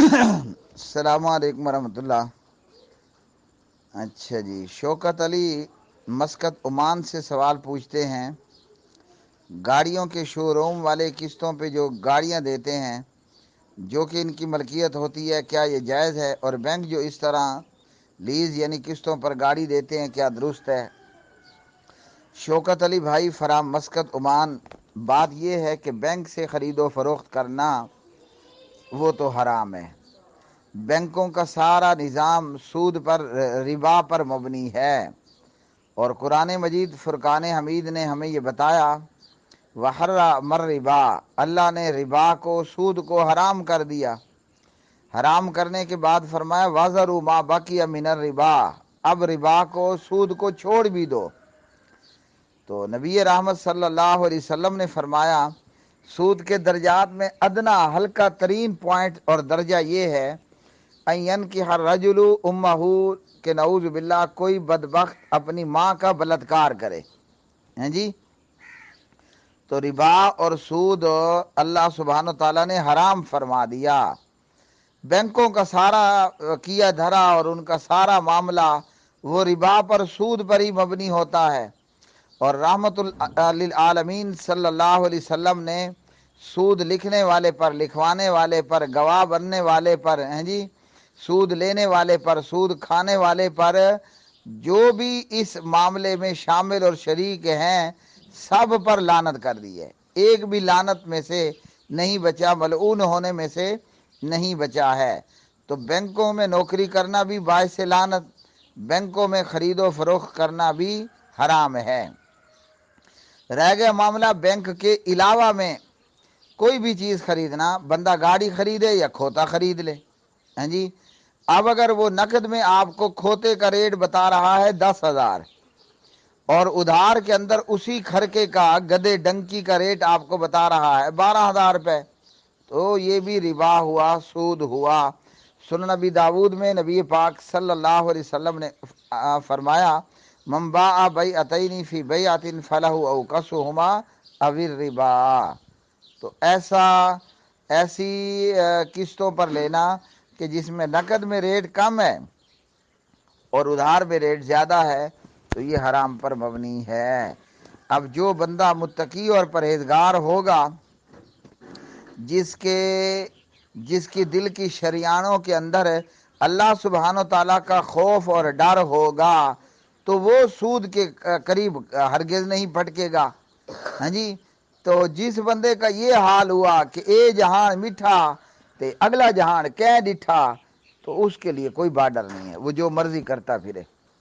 السلام علیکم ورحمۃ اللہ۔ اچھا جی، شوکت علی مسقط عمان سے سوال پوچھتے ہیں، گاڑیوں کے شو روم والے قسطوں پہ جو گاڑیاں دیتے ہیں جو کہ ان کی ملکیت ہوتی ہے، کیا یہ جائز ہے؟ اور بینک جو اس طرح لیز یعنی قسطوں پر گاڑی دیتے ہیں، کیا درست ہے؟ شوکت علی بھائی فرام مسقط عمان، بات یہ ہے کہ بینک سے خرید و فروخت کرنا وہ تو حرام ہے۔ بینکوں کا سارا نظام سود پر، ربا پر مبنی ہے، اور قرآن مجید فرقان حمید نے ہمیں یہ بتایا، وحرم الربا، اللہ نے ربا کو، سود کو حرام کر دیا۔ حرام کرنے کے بعد فرمایا وَذَرُوا مَا بَقِیَ مِنَ الرِّبَا، اب ربا کو، سود کو چھوڑ بھی دو۔ تو نبی رحمت صلی اللہ علیہ وسلم نے فرمایا سود کے درجات میں ادنا ہلکا ترین پوائنٹ اور درجہ یہ ہے این کی ہر رجل امہ، کہ نعوذ باللہ کوئی بدبخت اپنی ماں کا بلاత్کار کرے، ہیں جی۔ تو ربا اور سود اللہ سبحانہ تعالیٰ نے حرام فرما دیا۔ بینکوں کا سارا کیا دھرا اور ان کا سارا معاملہ وہ ربا پر، سود پر ہی مبنی ہوتا ہے، اور رحمت للعالمین صلی اللہ علیہ وسلم نے سود لکھنے والے پر، لکھوانے والے پر، گواہ بننے والے پر، ہیں جی، سود لینے والے پر، سود کھانے والے پر، جو بھی اس معاملے میں شامل اور شریک ہیں، سب پر لعنت کر دی ہے۔ ایک بھی لعنت میں سے نہیں بچا، ملعون ہونے میں سے نہیں بچا ہے۔ تو بینکوں میں نوکری کرنا بھی باعث لعنت، بینکوں میں خرید و فروخت کرنا بھی حرام ہے۔ رہ گیا معاملہ بینک کے علاوہ میں کوئی بھی چیز خریدنا، بندہ گاڑی خریدے یا کھوتا خرید لے، ہیں جی۔ اب اگر وہ نقد میں آپ کو کھوتے کا ریٹ بتا رہا ہے 10,000 اور ادھار کے اندر اسی کھرکے کا، گدے ڈنکی کا ریٹ آپ کو بتا رہا ہے 12,000 روپے، تو یہ بھی ربا ہوا، سود ہوا۔ سنن نبی داود میں نبی پاک صلی اللہ علیہ وسلم نے فرمایا من باع بیعتین فی بیعۃ فلہ اوکسہما او الربا، تو ایسی قسطوں پر لینا کہ جس میں نقد میں ریٹ کم ہے اور ادھار میں ریٹ زیادہ ہے، تو یہ حرام پر مبنی ہے۔ اب جو بندہ متقی اور پرہیزگار ہوگا، جس کی دل کی شریانوں کے اندر اللہ سبحانہ و تعالیٰ کا خوف اور ڈر ہوگا، تو وہ سود کے قریب ہرگز نہیں پھٹکے گا، ہاں جی۔ تو جس بندے کا یہ حال ہوا کہ اے جہان میٹھا تے اگلا جہان کہہ ڈٹھا، تو اس کے لیے کوئی بارڈر نہیں ہے، وہ جو مرضی کرتا پھرے۔